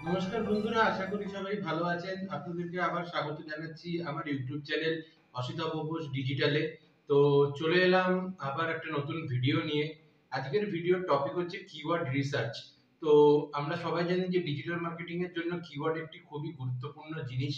নমস্কার বন্ধুরা, আশা করি সবাই ভালো আছেন। আপনাদেরকে আবার স্বাগত জানাচ্ছি আমার ইউটিউব চ্যানেল অসিতাভ বোস ডিজিটালে। তো চলে এলাম আবার একটা নতুন ভিডিও নিয়ে। আজকের ভিডিওর টপিক হচ্ছে কিওয়ার্ড রিসার্চ। তো আমরা সবাই জানি যে ডিজিটাল মার্কেটিং এর জন্য কিওয়ার্ড একটি খুবই গুরুত্বপূর্ণ জিনিস।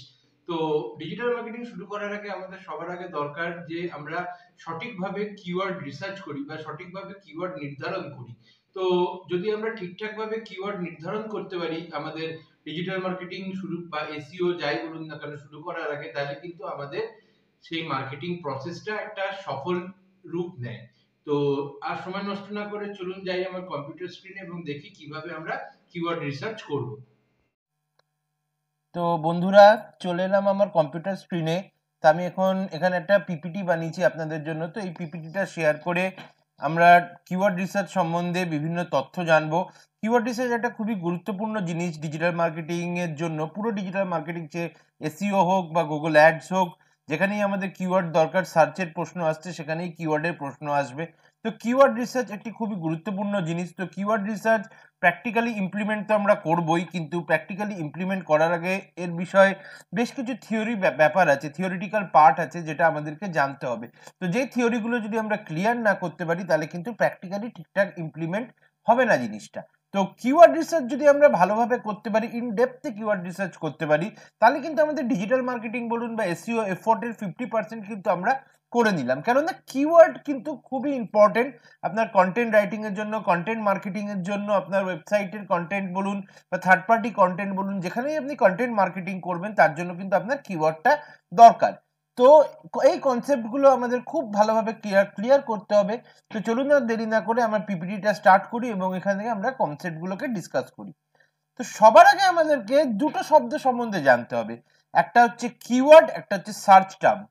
তো ডিজিটাল মার্কেটিং শুরু করার আগে আমাদের সবার আগে দরকার যে আমরা সঠিকভাবে কিওয়ার্ড রিসার্চ করি বা সঠিকভাবে কিওয়ার্ড নির্ধারণ করি। তো যদি আমরা ঠিকঠাকভাবে কিওয়ার্ড নির্ধারণ করতে পারি আমাদের ডিজিটাল মার্কেটিং শুরু বা এসইও যাই বলুন না কেন শুরু করার আগে, তাহলে কিন্তু আমাদের সেই মার্কেটিং প্রসেসটা একটা সফল রূপ নেয়। তো আর সময় নষ্ট না করে চলুন যাই আমার কম্পিউটার স্ক্রিনে এবং দেখি কিভাবে আমরা কিওয়ার্ড রিসার্চ করব। তো বন্ধুরা, চলে এলাম আমার কম্পিউটার স্ক্রিনে। তো আমি এখন এখানে একটা পিপিটি বানিয়েছি আপনাদের জন্য। তো এই পিপিটিটা শেয়ার করে আমরা কিওয়ার্ড রিসার্চ সম্বন্ধে বিভিন্ন তথ্য জানবো। কিওয়ার্ড রিসার্চ একটা খুবই গুরুত্বপূর্ণ জিনিস ডিজিটাল মার্কেটিং এর জন্য। পুরো ডিজিটাল মার্কেটিং, যে এসইও হোক বা গুগল অ্যাডস হোক, যেখানেই আমাদের কিওয়ার্ড দরকার, সার্চের প্রশ্ন আসছে, সেখানেই কিওয়ার্ডের প্রশ্ন আসবে। তো কিওয়ার্ড রিসার্চ একটি খুবই গুরুত্বপূর্ণ জিনিস। তো কিওয়ার্ড রিসার্চ প্র্যাকটিক্যালি ইমপ্লিমেন্ট তো আমরা করবই, কিন্তু প্র্যাকটিক্যালি ইমপ্লিমেন্ট করার আগে এর বিষয়ে বেশ কিছু থিওরি ব্যাপার আছে, থিওরিটিক্যাল পার্ট আছে, যেটা আমাদেরকে জানতে হবে। তো যেই থিওরিগুলো যদি আমরা ক্লিয়ার না করতে পারি, তাহলে কিন্তু প্র্যাকটিক্যালি ঠিকঠাক ইমপ্লিমেন্ট হবে না জিনিসটা। তো কিওয়ার্ড রিসার্চ যদি আমরা ভালোভাবে করতে পারি, ইন ডেপথে কিওয়ার্ড রিসার্চ করতে পারি, তাহলে কিন্তু আমাদের ডিজিটাল মার্কেটিং বলুন বা এসইও এফোর্টের 50% কিন্তু আমরা করে নিলাম। কেননা কিওয়ার্ড কিন্তু খুবই ইম্পর্টেন্ট আপনার কন্টেন্ট রাইটিং এর জন্য, কন্টেন্ট মার্কেটিং এর জন্য, আপনার ওয়েবসাইটের কন্টেন্ট বলুন বা থার্ড পার্টি কন্টেন্ট বলুন, যেখানেই আপনি কন্টেন্ট মার্কেটিং করবেন, তার জন্য কিন্তু আপনার কিওয়ার্ডটা দরকার। তো এই কনসেপ্টগুলো আমাদের খুব ভালোভাবে ক্লিয়ার করতে হবে। তো চলুন না দেরি না করে আমার পিপিটিটা স্টার্ট করি এবং এখান থেকে আমরা কনসেপ্টগুলোকে ডিসকাস করি। তো সবার আগে আমাদেরকে দুটো শব্দ সম্বন্ধে জানতে হবে, একটা হচ্ছে কিওয়ার্ড, একটা হচ্ছে সার্চ টার্ম।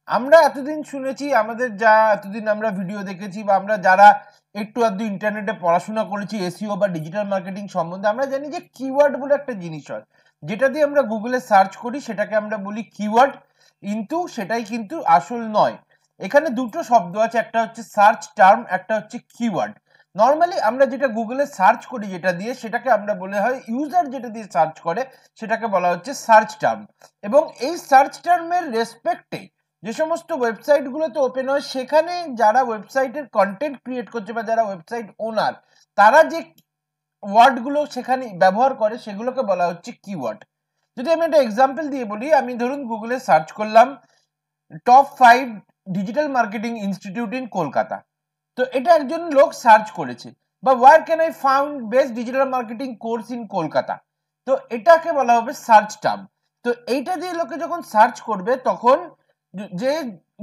আমরা এতদিন শুনেছি, আমাদের যা এতদিন আমরা ভিডিও দেখেছি বা আমরা যারা একটু আধটু ইন্টারনেটে পড়াশোনা করেছি এসইও বা ডিজিটাল মার্কেটিং সম্বন্ধে, আমরা জানি যে কিওয়ার্ড বলে একটা জিনিস হয়, যেটা দিয়ে আমরা গুগলে সার্চ করি সেটাকে আমরা বলি কিওয়ার্ড। কিন্তু সেটাই কিন্তু আসল নয়। এখানে দুটো শব্দ আছে, একটা হচ্ছে সার্চ টার্ম, একটা হচ্ছে কিওয়ার্ড। নর্মালি আমরা যেটা গুগলে সার্চ করি যেটা দিয়ে, সেটাকে আমরা বলে হয়, ইউজার যেটা দিয়ে সার্চ করে সেটাকে বলা হচ্ছে সার্চ টার্ম। এবং এই সার্চ টার্মের রেসপেক্টে যে সমস্ত ওয়েবসাইটগুলোতে ওপেন হয়, সেখানে যারা ওয়েবসাইটের কন্টেন্ট ক্রিয়েট করছে বা যারা ওয়েবসাইট ওনার, তারা যে ওয়ার্ডগুলো সেখানে ব্যবহার করে সেগুলোকে বলা হচ্ছে কিওয়ার্ড। যদি আমি একটা এক্সাম্পল দিয়ে বলি, আমি ধরুন গুগলে সার্চ করলাম top 5 digital marketing institute in Kolkata. তো এটা একজন লোক সার্চ করেছে। বা where can I found best digital marketing course in Kolkata. তো এটাকে বলা হবে সার্চ টার্ম। তো এইটা দিয়ে লোকে যখন সার্চ করবে, তখন যে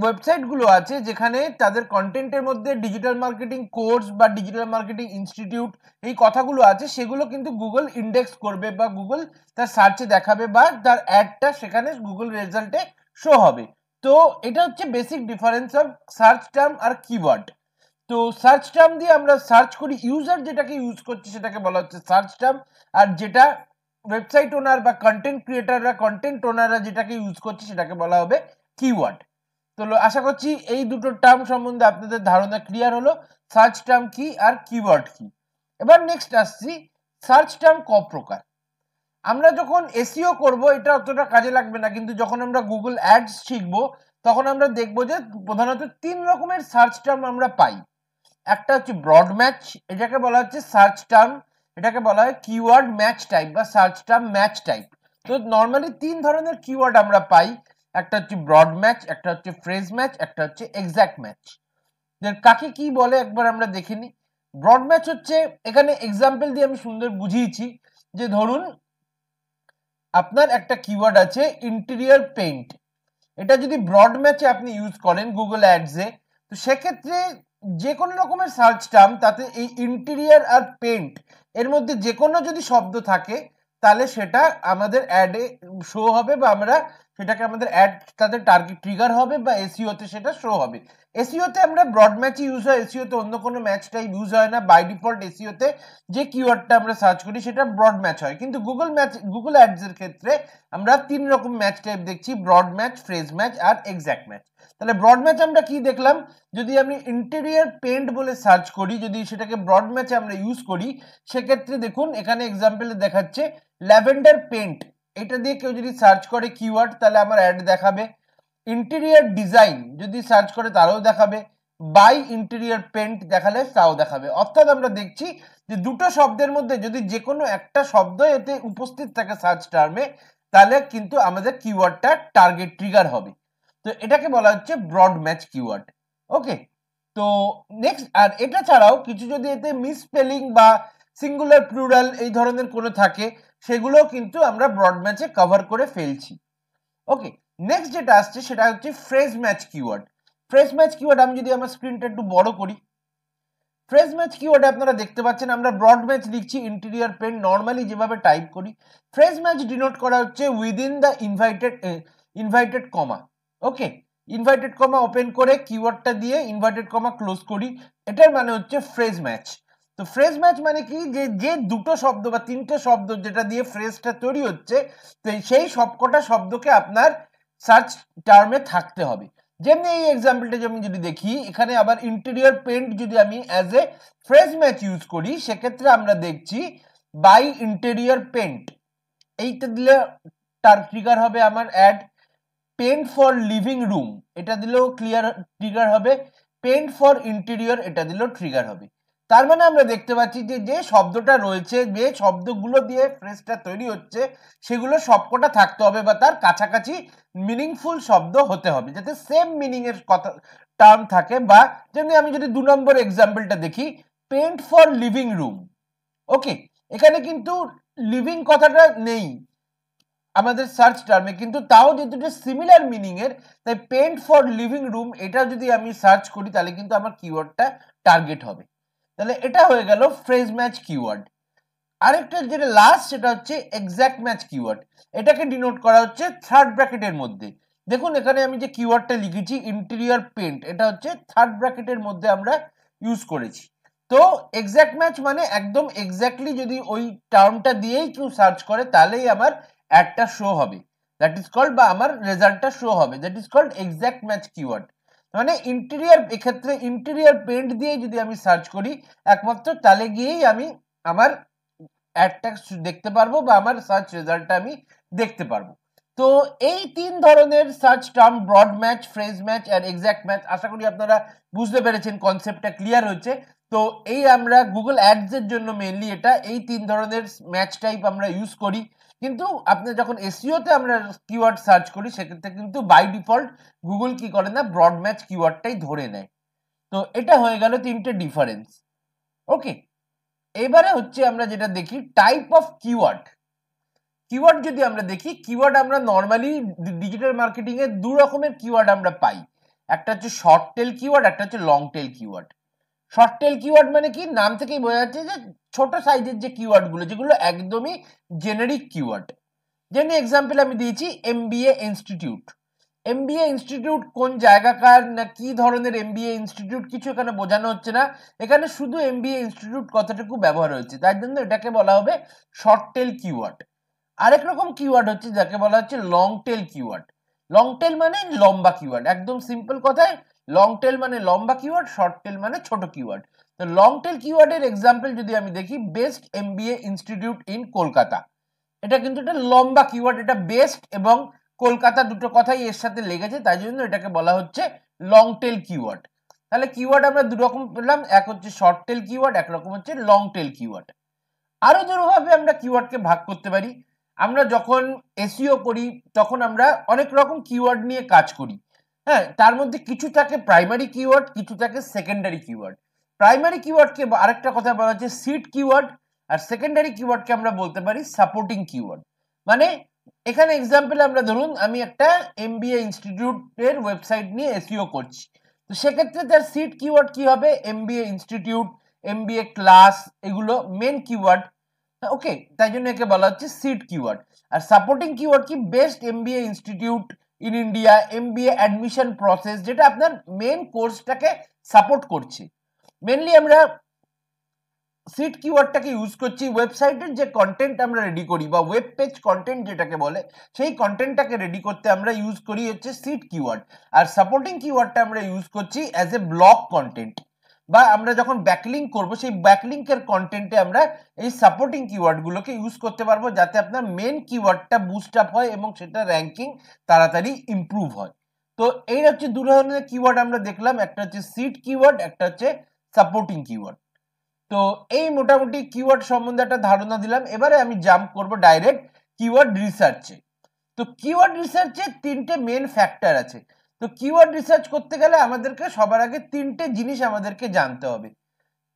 ওয়েবসাইটগুলো আছে যেখানে তাদের কন্টেন্টের মধ্যে ডিজিটাল মার্কেটিং কোর্স বা ডিজিটাল মার্কেটিং ইনস্টিটিউট এই কথাগুলো আছে, সেগুলো কিন্তু গুগল ইন্ডেক্স করবে বা গুগল তার সার্চে দেখাবে বা তার অ্যাডটা সেখানে গুগল রেজাল্টে শো হবে। তো এটা হচ্ছে basic difference of search term আর কিওয়ার্ড। তো সার্চ টার্ম দিয়ে আমরা সার্চ করি, ইউজার যেটাকে ইউজ করছে সেটাকে বলা হচ্ছে সার্চ টার্ম। আর যেটা ওয়েবসাইট ওনার বা কন্টেন্ট ক্রিয়েটাররা, কন্টেন্ট ওনাররা যেটাকে ইউজ করছে সেটাকে বলা হবে কিওয়ার্ড। তো আশা করছি এই দুটো টার্ম সম্বন্ধে আপনাদের ধারণা ক্লিয়ার হলো, সার্চ টার্ম কি আর কিওয়ার্ড কি। এবার নেক্সট আসছি, সার্চ টার্ম ক প্রকার। আমরা যখন এসইও করব এটা অতটা কাজে লাগবে না, কিন্তু যখন আমরা গুগল অ্যাডস শিখবো, তখন আমরা দেখবো যে প্রধানত 3 রকমের সার্চ টার্ম আমরা পাই। একটা হচ্ছে ব্রড ম্যাচ, এটাকে বলা হচ্ছে সার্চ টার্ম, এটাকে বলা হয় কিওয়ার্ড ম্যাচ টাইপ বা সার্চ টার্ম ম্যাচ টাইপ। তো নর্মালি 3 ধরনের কিওয়ার্ড আমরা পাই, একটা হচ্ছে ব্রড ম্যাচ, একটা হচ্ছে ফ্রেজ ম্যাচ, একটা হচ্ছে এক্সাক্ট ম্যাচ। কাকে কি বলে একবার আমরা দেখে নিই। ব্রড ম্যাচ হচ্ছে, এখানে এক্সাম্পল দিয়ে আমি সুন্দর বুঝিয়েছি, যে ধরুন আপনার একটা কিওয়ার্ড আছে ইন্টেরিয়র পেইন্ট, এটা যদি ব্রড ম্যাচে আপনি ইউজ করেন গুগল অ্যাডসে, তো সেক্ষেত্রে যে কোনো রকমের সার্চ টার্ম, তাতে এই ইন্টেরিয়র আর পেইন্ট এর মধ্যে যে কোনো যদি শব্দ থাকে, তাহলে সেটা আমাদের অ্যাডে শো হবে বা আমরা সেটাকে আমাদের অ্যাড তাদের টার্গেট ট্রিগার হবে বা এসইওতে সেটা শো হবে। এসইওতে আমরা ব্রড ম্যাচই ইউজ হয়, এসইওতে অন্য কোনো ম্যাচ টাইপ ইউজ হয় না। বাই ডিফল্ট এসইওতে যে কিওয়ার্ডটা আমরা সার্চ করি সেটা ব্রড ম্যাচ হয়, কিন্তু গুগল অ্যাডস এর ক্ষেত্রে আমরা 3 রকম ম্যাচ টাইপ দেখছি, ব্রড ম্যাচ, ফ্রেজ ম্যাচ আর এক্সাক্ট ম্যাচ। তাহলে ব্রড ম্যাচ আমরা কি দেখলাম, যদি আমি ইন্টেরিয়র পেন্ট বলে সার্চ করি, যদি সেটাকে ব্রড ম্যাচে আমরা ইউজ করি, সেক্ষেত্রে দেখুন এখানে এক্সাম্পলে দেখাচ্ছে ল্যাভেন্ডার পেন্ট, এটা দিয়ে কেউ যদি সার্চ করে কিওয়ার্ড তাহলে আমার অ্যাড দেখাবে। ইন্টেরিয়র ডিজাইন যদি সার্চ করে তারাও দেখাবে, বাই ইন্টেরিয়র পেন্ট দেখালে তাও দেখাবে। অর্থাৎ আমরা দেখছি যে দুটো শব্দের মধ্যে যদি যে কোনো একটা শব্দ এতে উপস্থিত থাকে সার্চ টার্মে, তাহলে কিন্তু আমাদের কিওয়ার্ডটা টার্গেট ট্রিগার হবে। তো এটাকে বলা হচ্ছে ব্রড ম্যাচ কিওয়ার্ড। ওকে, তো নেক্সট, আর এটা ছাড়াও কিছু যদি এতে মিসস্পেলিং বা সিঙ্গুলার প্লুরাল এই ধরনের কোনো থাকে, সেগুলো কিন্তু আমরা ব্রড ম্যাচে কভার করে ফেলছি। ওকে, নেক্সট যেটা আসছে সেটা হচ্ছে phrase match keyword. Phrase match keyword আমি যদি আমার স্ক্রিনটা একটু বড় করি, ফ্রেজ ম্যাচ কিওয়ার্ডে আপনারা দেখতে পাচ্ছেন আমরা ব্রড ম্যাচ লিখছি ইন্টেরিয়র পেন্ট নর্মালি যেভাবে টাইপ করি। ফ্রেজ ম্যাচ ডিনোট করা হচ্ছে within the invited comma. Okay, invited comma open করে কিওয়ার্ডটা দিয়ে ইনভাইটেড কমা ক্লোজ করি, এটার মানে হচ্ছে ফ্রেজ ম্যাচ। তো ফ্রেজ ম্যাচ মানে কি, যে দুটো শব্দ বা তিনটে শব্দ যেটা দিয়ে ফ্রেজটা তৈরি হচ্ছে, তো সেই সবকটা শব্দকে আপনার সার্চ টার্মে থাকতে হবে। যেমনি এই এক্সাম্পলটা যেমন যদি দেখি, এখানে আবার ইন্টেরিয়র পেন্ট যদি আমি as a phrase match use করি, সেক্ষেত্রে আমরা দেখছি বাই ইন্টেরিয়র পেন্ট, এইটা দিলে তার ট্রিগার হবে আমার ad. Paint for living room এটা দিলেও ক্লিয়ার ট্রিগার হবে, পেন্ট ফর ইন্টেরিয়র এটা দিলেও ট্রিগার হবে। তার মানে আমরা দেখতে পাচ্ছি যে যে শব্দটা রয়েছে, যে শব্দগুলো দিয়ে ফ্রেজটা তৈরি হচ্ছে, সেগুলো সবকটা থাকতে হবে বা তার কাছাকাছি মিনিংফুল শব্দ হতে হবে, যাতে সেম মিনিং এর কথা টার্ম থাকে। বা যেমনি আমি যদি 2 নম্বর এক্সাম্পলটা দেখি, পেন্ট ফর লিভিং রুম। ওকে, এখানে কিন্তু লিভিং কথাটা নেই আমাদের সার্চ টার্মে, কিন্তু তাও যেহেতু সিমিলার মিনিং এর, তাই পেন্ট ফর লিভিং রুম এটা যদি আমি সার্চ করি তাহলে কিন্তু আমার কিওয়ার্ডটা টার্গেট হবে। তাহলে এটা হয়ে গেল ফ্রেজ ম্যাচ কিওয়ার্ড। আরেকটা যেটা লাস্ট সেটা হচ্ছে এক্সাক্ট ম্যাচ কিওয়ার্ড। এটাকে ডিনোট করা হচ্ছে থার্ড ব্র্যাকেটের মধ্যে। দেখুন এখানে আমি যে কিওয়ার্ডটা লিখেছি ইন্টেরিয়র পেন্ট, এটা হচ্ছে থার্ড ব্র্যাকেটের মধ্যে আমরা ইউজ করেছি। তো এক্সাক্ট ম্যাচ মানে একদম এক্স্যাক্টলি যদি ওই টার্মটা দিয়েই কেউ সার্চ করে তাহলেই আমার অ্যাডটা শো হবে, দ্যাট ইজ কল্ড, বা আমার রেজাল্টটা শো হবে, that is called exact match keyword. মানে ইন্টেরিয়র, এক্ষেত্রে ইন্টেরিয়র পেন্ট দিয়ে যদি আমি সার্চ করি একমাত্র, তাহলে গিয়েই আমি আমার অ্যাডটা দেখতে পারবো বা আমার সার্চ রেজাল্টটা আমি দেখতে পারবো। তো এই 3 ধরনের search term, broad match, phrase match আর এক্সাক্ট ম্যাচ, আশা করি আপনারা বুঝতে পেরেছেন, কনসেপ্টটা ক্লিয়ার হচ্ছে। তো এই আমরা গুগল অ্যাডস এর জন্য মেইনলি এটা এই 3 ধরনের ম্যাচ টাইপ আমরা ইউজ করি। কিন্তু আপনি যখন এসইওতে আমরা কিওয়ার্ড সার্চ করি, সেক্ষেত্রে কিন্তু বাই ডিফল্ট গুগল কি করে না, ব্রড ম্যাচ কিওয়ার্ডটাই ধরে নেয়। তো এটা হয়ে গেল 3টে ডিফারেন্স। ওকে, এবারে হচ্ছে আমরা যেটা দেখি টাইপ অফ কিওয়ার্ড। কিওয়ার্ড যদি আমরা দেখি, কিওয়ার্ড আমরা নর্মালি ডিজিটাল মার্কেটিং এ 2 রকমের কিওয়ার্ড আমরা পাই, একটা হচ্ছে শর্ট টেল কিওয়ার্ড, একটা হচ্ছে long tail keyword. Short tail keyword মানে কি, নাম থেকেই বোঝা যাচ্ছে যে ছোট সাইজের যে কিওয়ার্ড গুলো, যেগুলো একদমই জেনারিক কিওয়ার্ড। যেমন এক্সাম্পল আমি দিয়েছি এমবিএ ইনস্টিটিউট। এমবিএ ইনস্টিটিউট কোন জায়গাকার না কি ধরনের এমবিএ ইনস্টিটিউট কিছু এখানে বোঝানো হচ্ছে না, এখানে শুধু এমবিএ ইনস্টিটিউট কথাটুকু ব্যবহার হয়েছে, তাই জন্য এটাকে বলা হবে শর্ট টেল কিওয়ার্ড। আরেক রকম কিওয়ার্ড হচ্ছে যাকে বলা হচ্ছে লং টেল কিওয়ার্ড। লং টেল মানে লম্বা কিওয়ার্ড, একদম সিম্পল কথায় লং টেল মানে লম্বা কিওয়ার্ড, শর্ট টেল মানে ছোট কিওয়ার্ড। তো লং টেল কিওয়ার্ডের এক্সাম্পল যদি আমি দেখি, best MBA institute in Kolkata, এটা কিন্তু একটা লম্বা কিওয়ার্ড, এটা বেস্ট এবং কলকাতা দুটো কথাই এর সাথে লেগেছে, তাই জন্য এটাকে বলা হচ্ছে লং টেল কিওয়ার্ড। তাহলে কিওয়ার্ড আমরা 2 রকম পেলাম, এক হচ্ছে শর্ট টেল কিওয়ার্ড, এক রকম হচ্ছে লং টেল কিওয়ার্ড। আরো দুভাবে আমরা কিওয়ার্ডকে ভাগ করতে পারি। আমরা যখন এসইও করি তখন আমরা অনেক রকম কিওয়ার্ড নিয়ে কাজ করি। হ্যাঁ, তার মধ্যে কিছু থাকে প্রাইমারি কিওয়ার্ড, কিছু থাকে সেকেন্ডারি কিওয়ার্ড। প্রাইমারি কিওয়ার্ডকে আরেকটা কথা বলা হচ্ছে সিড কিওয়ার্ড, আর সেকেন্ডারি কিওয়ার্ডকে আমরা বলতে পারি সাপোর্টিং কিওয়ার্ড। মানে এখানে এক্সাম্পল আমরা ধরুন আমি একটা এমবিএ ইনস্টিটিউটের ওয়েবসাইট নিয়ে এসইও করছি, তো সেক্ষেত্রে তার সিড কিওয়ার্ড কি হবে, এমবিএ ইনস্টিটিউট, এমবিএ ক্লাস, এগুলো মেন কিওয়ার্ড। ওকে, তাই জন্য একে বলা হচ্ছে সিড কিওয়ার্ড। আর সাপোর্টিং কিওয়ার্ড কি, best MBA institute in India, MBA admission process, যেটা আপনার মেন কোর্সটাকে সাপোর্ট করছে। মেনলি আমরা সিট কিওয়ার্ডটাকে ইউজ করছি ওয়েবসাইটের যে কন্টেন্ট আমরা রেডি করি বা ওয়েব পেজ কন্টেন্ট যেটাকে বলে, সেই কন্টেন্টটাকে রেডি করতে আমরা ইউজ করি হচ্ছে সিট কিওয়ার্ড। আর সাপোর্টিং কিওয়ার্ডটা আমরা ইউজ করছি অ্যাজ এ ব্লগ কন্টেন্ট, বা আমরা যখন ব্যাকলিঙ্ক করব সেই ব্যাকলিঙ্কের কন্টেন্টে আমরা এই সাপোর্টিং কিওয়ার্ডগুলোকে ইউজ করতে পারবো, যাতে আপনার মেন কিওয়ার্ডটা বুস্ট আপ হয় এবং সেটা র্যাঙ্কিং তাড়াতাড়ি ইমপ্রুভ হয়। তো এই হচ্ছে দু ধরনের কিওয়ার্ড আমরা দেখলাম, একটা হচ্ছে সিট কিওয়ার্ড, একটা হচ্ছে সাপোর্টিং কিওয়ার্ড। তো এই মোটামুটি কিওয়ার্ড সম্বন্ধে একটা ধারণা দিলাম। এবারে আমি জাম্প করব ডাইরেক্ট কিওয়ার্ড রিসার্চে। তো কিওয়ার্ড রিসার্চে তিনটে মেন ফ্যাক্টর আছে। তো কিওয়ার্ড রিসার্চ করতে গেলে আমাদেরকে সবার আগে তিনটে জিনিস আমাদেরকে জানতে হবে।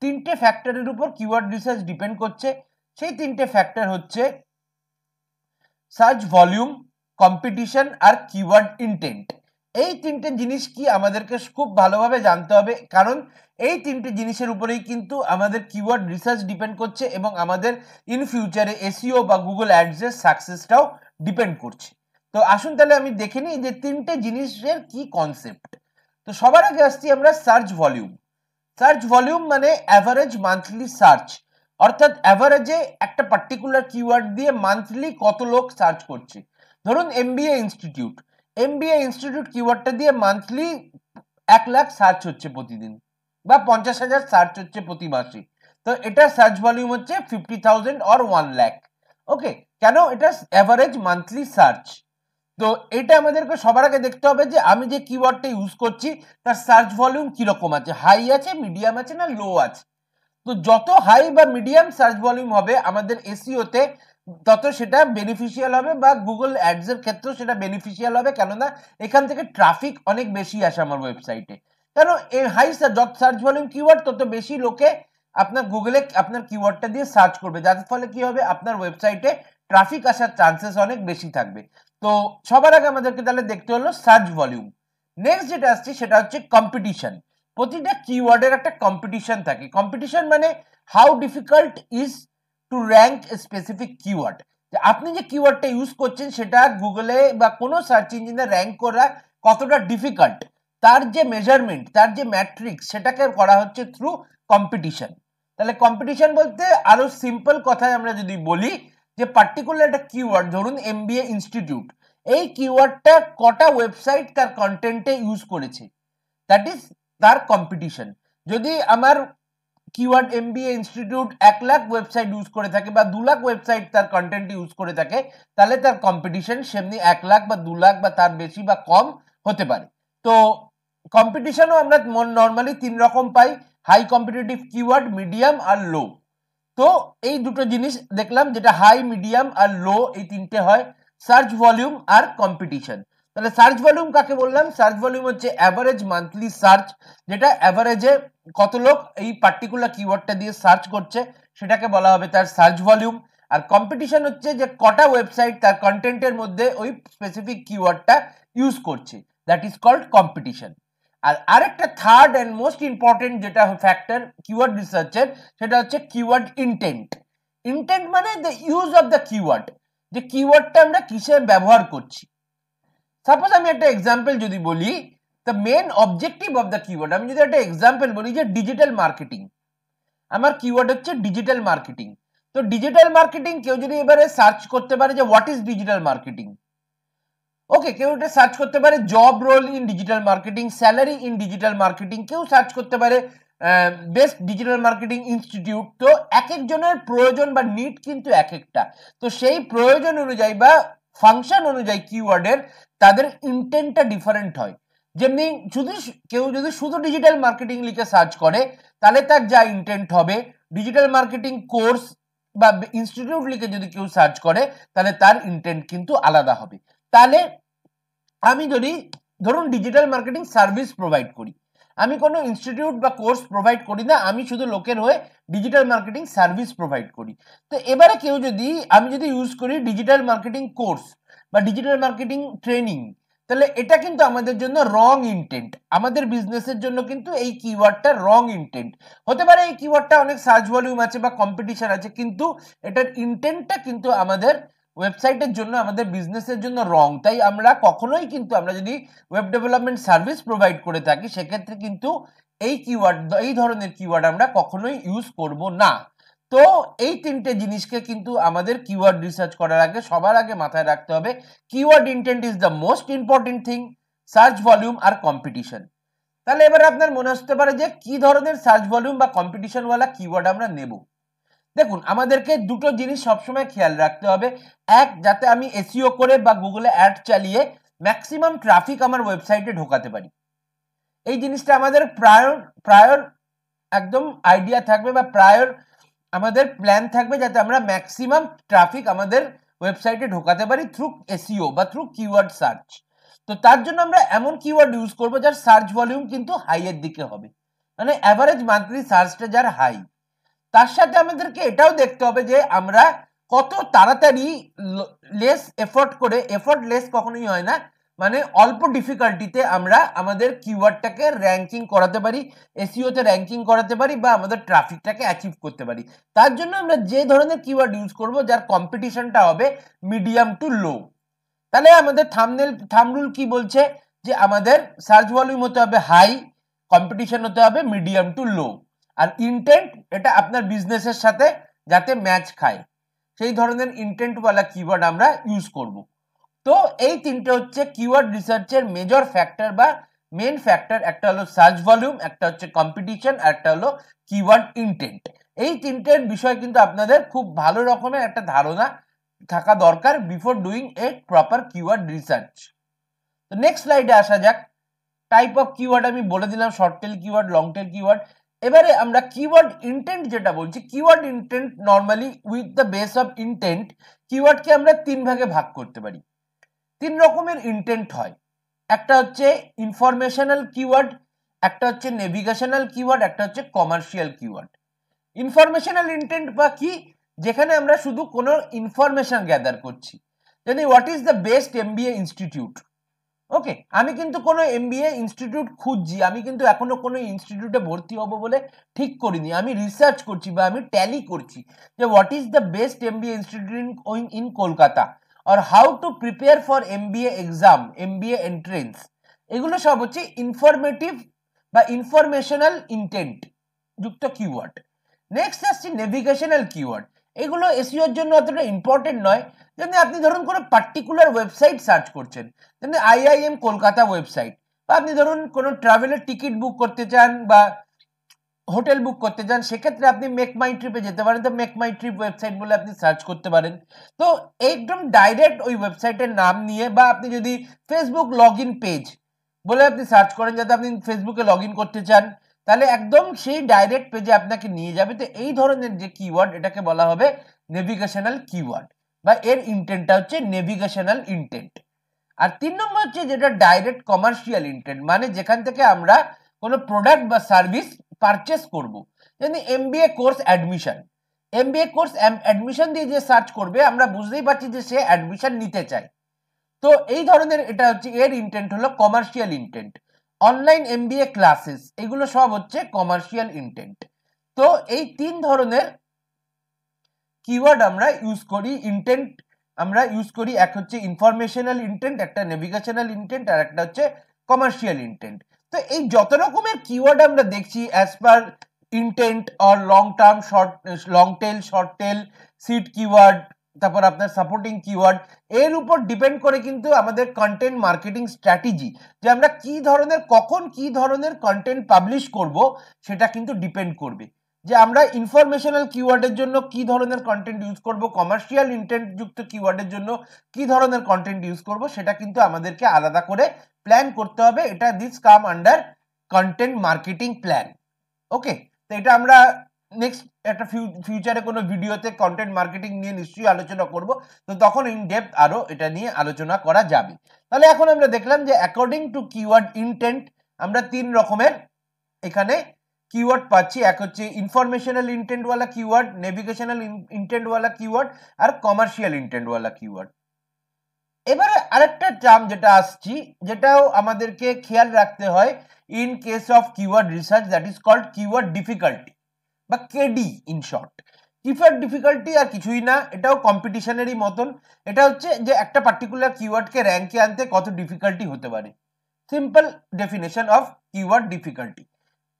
তিনটে ফ্যাক্টরের উপর কিওয়ার্ড রিসার্চ ডিপেন্ড করছে। সেই তিনটে ফ্যাক্টর হচ্ছে সার্চ ভলিউম, কম্পিটিশন আর কিওয়ার্ড ইন্টেন্ট। এই তিনটে জিনিস কি আমাদেরকে খুব ভালোভাবে জানতে হবে, কারণ এই তিনটে জিনিসের উপরেই কিন্তু আমাদের কিওয়ার্ড রিসার্চ ডিপেন্ড করছে এবং আমাদের ইন ফিউচারে এসইও বা গুগল অ্যাডসের সাকসেসটাও ডিপেন্ড করছে। তো আসুন তাহলে আমি দেখে নিই যে তিনটে জিনিসের কি কনসেপ্ট। তো সবার আগে আসছি আমরা সার্চ ভলিউম। সার্চ ভলিউম মানে অ্যাভারেজ মান্থলি সার্চ, অর্থাৎ অ্যাভারেজে একটা পার্টিকুলার কিওয়ার্ড দিয়ে মান্থলি কত লোক সার্চ করছে। ধরুন এমবিএ ইনস্টিটিউট কিওয়ার্ডটা দিয়ে মান্থলি 1 লাখ সার্চ হচ্ছে প্রতিদিন, বা 50,000 সার্চ হচ্ছে প্রতি মাসে। তো এটা সার্চ ভলিউম হচ্ছে 50,000 অর 1 লাখ। ওকে, কেন? এটা অ্যাভারেজ মান্থলি সার্চ। তো এটা আমাদেরকে সবার আগে দেখতে হবে যে আমি যে কিওয়ার্ডটা ইউজ করছি তার সার্চ ভলিউম কিরকম আছে, হাই আছে, মিডিয়াম আছে না লো আছে। তো যত হাই বা মিডিয়াম সার্চ ভলিউম হবে আমাদের এসইওতে, তত সেটা বেনিফিশিয়াল হবে, বা গুগল অ্যাডস এর ক্ষেত্রেও সেটা বেনিফিশিয়াল হবে, কেননা এখান থেকে ট্রাফিক অনেক বেশি আসে আমার ওয়েবসাইটে। কেন? এই হাই যত সার্চ ভলিউম কিওয়ার্ড তত বেশি লোকে আপনার গুগলে আপনার কিওয়ার্ডটা দিয়ে সার্চ করবে, যার ফলে কি হবে, আপনার ওয়েবসাইটে ট্রাফিক আসার চান্সেস অনেক বেশি থাকবে। তো সবার আগে আমাদেরকে তাহলে দেখতে হলো সার্চ ভলিউম। নেক্সট যেটা আসছে সেটা হচ্ছে কম্পিটিশন। প্রতিটা কিওয়ার্ডের একটা কম্পিটিশন থাকে। কম্পিটিশন মানে how difficult is to rank specific keyword. আপনি যে কিওয়ার্ডটা ইউজ করছেন সেটা গুগলে বা কোনো সার্চ ইঞ্জিনে র্যাঙ্ক করা কতটা ডিফিকাল্ট, তার যে মেজারমেন্ট, তার যে ম্যাট্রিক্স, সেটাকে করা হচ্ছে থ্রু কম্পিটিশন। তাহলে কম্পিটিশন বলতে আরো সিম্পল কথায় আমরা যদি বলি যে পার্টিকুলার একটা কিওয়ার্ড, ধরুন এমবিএ ইনস্টিটিউট, এই কিওয়ার্ডটা কটা ওয়েবসাইট তার কন্টেন্টে ইউজ করেছে, দ্যাট ইজ তার কম্পিটিশন। যদি আমার keyword MBA institute 1 lakh website use করে থাকে বা 2 লাখ ওয়েবসাইট তার কন্টেন্ট ইউজ করে থাকে, তাহলে তার কম্পিটিশন সেমনি 1 লাখ বা 2 লাখ বা তার বেশি বা কম হতে পারে। তো কম্পিটিশনও আমরা নর্মালি 3 রকম পাই: হাই কম্পিটিটিভ কিওয়ার্ড, মিডিয়াম আর লো। তো এই দুটো জিনিস দেখলাম, যেটা হাই, মিডিয়াম আর লো, এই তিনটে হয় সার্চ ভলিউম আর কম্পিটিশন। তাহলে সার্চ ভলিউম কাকে বললাম? সার্চ ভলিউম হচ্ছে অ্যাভারেজ মান্থলি সার্চ, যেটা অ্যাভারেজে কত লোক এই পার্টিকুলার কিওয়ার্ডটা দিয়ে সার্চ করছে সেটাকে বলা হবে তার সার্চ ভলিউম। আর কম্পিটিশন হচ্ছে যে কটা ওয়েবসাইট তার কন্টেন্টের মধ্যে ওই স্পেসিফিক কিওয়ার্ডটা ইউজ করছে, দ্যাট ইজ কল্ড কম্পিটিশন। আর আরেকটা থার্ড অ্যান্ড মোস্ট ইম্পর্টেন্ট যেটা ফ্যাক্টর কিওয়ার্ড রিসার্চের, সেটা হচ্ছে কিওয়ার্ড ইন্টেন্ট। ইন্টেন্ট মানে the use of the keyword, যে কিওয়ার্ডটা আমরা কিসে ব্যবহার করছি। সাপোজ আমি একটা এক্সাম্পল যদি বলি, the main objective of the keyword, আমি যদি একটা এক্সাম্পল বলি যে ডিজিটাল মার্কেটিং, আমার কিওয়ার্ড হচ্ছে ডিজিটাল মার্কেটিং। তো ডিজিটাল মার্কেটিং কেউ যদি এবারে সার্চ করতে পারে যে what is digital marketing, okay, কেউ এটা সার্চ করতে পারে job role in digital marketing, salary in digital marketing, কেউ সার্চ করতে পারে বেস্ট ডিজিটাল মার্কেটিং ইনস্টিটিউট। তো এক একজনের প্রয়োজন বা নিড কিন্তু এক একটা। তো সেই প্রয়োজন অনুযায়ী বা ফাংশন অনুযায়ী কিওয়ার্ডের তাদের ইন্টেন্টটা ডিফারেন্ট হয়। যেমনি কেউ যদি শুধু ডিজিটাল মার্কেটিং লিখে সার্চ করে, তাহলে তার যা ইন্টেন্ট হবে, ডিজিটাল মার্কেটিং কোর্স বা ইনস্টিটিউট লিখে যদি কেউ সার্চ করে, তাহলে তার ইন্টেন্ট কিন্তু আলাদা হবে। তাহলে আমি যদি ধরুন ডিজিটাল মার্কেটিং সার্ভিস প্রোভাইড করি, আমি কোনো ইনস্টিটিউট বা কোর্স প্রোভাইড করি না, আমি শুধু লোকের হয়ে ডিজিটাল মার্কেটিং সার্ভিস প্রোভাইড করি। তো এবারে আমি যদি ইউজ করি ডিজিটাল মার্কেটিং কোর্স বা ডিজিটাল মার্কেটিং ট্রেনিং, তাহলে এটা কিন্তু আমাদের জন্য রং ইন্টেন্ট, আমাদের বিজনেসের জন্য কিন্তু এই কিওয়ার্ডটা রং ইন্টেন্ট হতে পারে। এই কিওয়ার্ডটা অনেক সার্চ ভলিউম আছে বা কম্পিটিশন আছে, কিন্তু এটার ইন্টেন্টটা কিন্তু আমাদের ওয়েবসাইটের জন্য, আমাদের বিজনেসের জন্য রং। তাই আমরা কখনোই কিন্তু, আমরা যদি ওয়েব ডেভেলপমেন্ট সার্ভিস প্রোভাইড করে থাকি, সেক্ষেত্রে কিন্তু এই ধরনের কিওয়ার্ড আমরা কখনোই ইউজ করব না। তো এই তিনটে জিনিসকে কিন্তু আমাদের কিওয়ার্ড রিসার্চ করার আগে সবার আগে মাথায় রাখতে হবে। Keyword intent is the most important thing, search volume আর কম্পিটিশন। তাহলে এবার আপনার মনে আসতে পারে যে কি ধরনের সার্চ ভলিউম বা কম্পিটিশনওয়ালা কিওয়ার্ড আমরা নেব। দেখুন, আমাদেরকে দুটো জিনিস সবসময় খেয়াল রাখতে হবে। এক, যাতে আমি এসইও করে বা গুগলে অ্যাড চালিয়ে ম্যাক্সিমাম ট্রাফিক আমার ওয়েবসাইটে ঢোকাতে পারি। এই জিনিসটা আমাদের প্রায়র একদম আইডিয়া থাকবে বা প্রায়র আমাদের প্ল্যান থাকবে, যাতে আমরা ম্যাক্সিমাম ট্রাফিক আমাদের ওয়েবসাইটে ঢোকাতে পারি থ্রু এসইও বা থ্রু কিওয়ার্ড সার্চ। তো তার জন্য আমরা এমন কিওয়ার্ড ইউজ করব যার সার্চ ভলিউম কিন্তু হাইয়ের দিকে হবে, মানে অ্যাভারেজ মান্থলি সার্চটা যার হাই। তার সাথে আমাদেরকে এটাও দেখতে হবে যে আমরা কত তাড়াতাড়ি লেস এফোর্ট করে, এফোর্ট লেস কখনোই হয় না, মানে অল্প ডিফিকাল্টিতে আমরা আমাদের কিওয়ার্ডটাকে র্যাঙ্কিং করাতে পারি, এসইওতে র্যাঙ্কিং করাতে পারি বা আমাদের ট্রাফিকটাকে অ্যাচিভ করতে পারি। তার জন্য আমরা যে ধরনের কিওয়ার্ড ইউজ করব যার কম্পিটিশনটা হবে মিডিয়াম টু লো। তাহলে আমাদের থাম্বনেল কি বলছে যে আমাদের সার্চ ভলিউম হতে হবে হাই, কম্পিটিশন হতে হবে মিডিয়াম টু লো, আর ইন্টেন্ট এটা আপনার বিজনেসের সাথে যাতে ম্যাচ খায় সেই ধরনের ইন্টেন্টওয়ালা কিওয়ার্ড আমরা ইউজ করব। তো এই তিনটে হচ্ছে কিওয়ার্ড রিসার্চের মেজর ফ্যাক্টর বা মেন ফ্যাক্টর। একটা হলো সার্চ ভলিউম, একটা হচ্ছে কম্পিটিশন, আর একটা হলো কিওয়ার্ড ইন্টেন্ট। এই তিনটের বিষয় কিন্তু আপনাদের খুব ভালো রকমের একটা ধারণা থাকা দরকার before doing a proper keyword research. তো নেক্সট স্লাইডে আসা যাক। টাইপ অফ কিওয়ার্ড আমি বলে দিলাম, short tail keyword, long tail keyword. এবারে আমরা কিওয়ার্ড ইন্টেন্ট যেটা বলছি, keyword intent normally with the base of intent কিওয়ার্ডকে আমরা তিন ভাগে ভাগ করতে পারি। তিন রকমের ইন্টেন্ট হয়। একটা হচ্ছে ইনফরমেশনাল কিওয়ার্ড, একটা হচ্ছে নেভিগেশনাল কিওয়ার্ড, একটা হচ্ছে কমার্শিয়াল কিওয়ার্ড। ইনফরমেশনাল ইন্টেন্ট বা কি, যেখানে আমরা শুধু কোনো ইনফরমেশন গ্যাদার করছি। যদি what is the best MBA institute, okay, আমি কিন্তু কোনো এমবিএ ইনস্টিটিউট খুঁজছি, আমি কিন্তু এখনো কোনো ইনস্টিটিউটে ভর্তি হব বলে ঠিক করিনি, আমি রিসার্চ করছি বা আমি ট্যালি করছি যে what is the best MBA institute in Kolkata, আর how to prepare for MBA exam, MBA entrance. এগুলো সব হচ্ছে ইনফরমেটিভ বা ইনফরমেশনাল ইন্টেন্ট যুক্ত কিওয়ার্ড। নেক্সট আসছে নেভিগেশনাল কিওয়ার্ড। এগুলো এসইওর জন্য অতটা ইম্পর্টেন্ট নয়। যেমন আপনি ধরুন কোনো পার্টিকুলার ওয়েবসাইট সার্চ করছেন, যেমন আইআইএম কলকাতা ওয়েবসাইট, বা আপনি ধরুন কোনো ট্রাভেলের টিকিট বুক করতে চান বা হোটেল বুক করতে চান, সেক্ষেত্রে আপনি মেক মাই ট্রিপে যেতে পারেন। তো মেক মাই ট্রিপ ওয়েবসাইট বলে আপনি সার্চ করতে পারেন। তো একদম ডাইরেক্ট ওই ওয়েবসাইটের নাম নিয়ে, বা আপনি যদি ফেসবুক লগ ইন পেজ বলে আপনি সার্চ করেন, যাতে আপনি ফেসবুকে লগ ইন করতে চান, তাহলে একদম সেই ডাইরেক্ট পেজে আপনাকে নিয়ে যাবে। তো এই ধরনের যে কিওয়ার্ড, এটাকে বলা হবে নেভিগেশনাল কিওয়ার্ড, বা এর ইন্টেন্টটা হচ্ছে নেভিগেশনাল ইন্টেন্ট। আর 3 নম্বর হচ্ছে যেটা ডাইরেক্ট কমার্শিয়াল ইন্টেন্ট, মানে যেখান থেকে আমরা কোনো প্রোডাক্ট বা সার্ভিস পারচেস করব। যেমন MBA course admission, MBA course admission দিয়ে যে সার্চ করবে, আমরা বুঝতেই পারছি যে সে অ্যাডমিশন নিতে চায়। তো এই ধরনের এটা হচ্ছে এর ইন্টেন্ট হলো commercial intent. Online MBA classes, এগুলো সব হচ্ছে কমার্শিয়াল ইন্টেন্ট। তো এই 3 ধরনের কিওয়ার্ড আমরা ইউজ করি, ইন্টেন্ট আমরা ইউজ করি। এক হচ্ছে ইনফরমেশনাল ইন্টেন্ট, একটা নেভিগেশনাল ইন্টেন্ট, আর একটা হচ্ছে কমার্শিয়াল ইন্টেন্ট। তো এই যত রকমের কিওয়ার্ড আমরা দেখছি as per intent or long term, long tail, short tail, seed keyword, তারপর আপনার সাপোর্টিং কিওয়ার্ড, এর উপর ডিপেন্ড করে কিন্তু আমাদের কন্টেন্ট মার্কেটিং স্ট্র্যাটেজি, যে আমরা কি ধরনের কখন কি ধরনের কন্টেন্ট পাবলিশ করব, সেটা কিন্তু ডিপেন্ড করবে। যে আমরা ইনফরমেশনাল কিওয়ার্ডের জন্য কি ধরনের কন্টেন্ট ইউজ করব, কমার্শিয়াল ইন্টেন্ট যুক্ত কিওয়ার্ডের জন্য কি ধরনের কন্টেন্ট ইউজ করব, সেটা কিন্তু আমাদেরকে আলাদা করে প্ল্যান করতে হবে। এটা this come under content marketing plan. Okay, তো এটা আমরা নেক্সট একটা ফিউচারে কোনো ভিডিওতে কন্টেন্ট মার্কেটিং নিয়ে নিশ্চয়ই আলোচনা করব, তো তখন ইন ডেপথ আরো এটা নিয়ে আলোচনা করা যাবে। তাহলে এখন আমরা দেখলাম যে অ্যাকর্ডিং টু কিওয়ার্ড ইন্টেন্ট আমরা 3 রকমের এখানে কিওয়ার্ড পাচ্ছি। এক হচ্ছে ইনফরমেশনাল ইন্টেন্ট ওয়ালা কিওয়ার্ড, নেভিগেশনাল ইন্টেন্ট ওয়ালা কিওয়ার্ড, আর কমার্শিয়াল ইন্টেন্ট ওয়ালা কিওয়ার্ড। এবারে আরেকটা টার্ম যেটা আসছি, যেটাও আমাদেরকে খেয়াল রাখতে হয় in case of keyword research, that is called keyword difficulty বা KD in short. Keyword difficulty আর কিছুই না, এটাও কম্পিটিশনেরই মতন। এটা হচ্ছে যে একটা পার্টিকুলার কিওয়ার্ডকে র্যাঙ্কে আনতে কত ডিফিকাল্টি হতে পারে। Simple definition of keyword difficulty.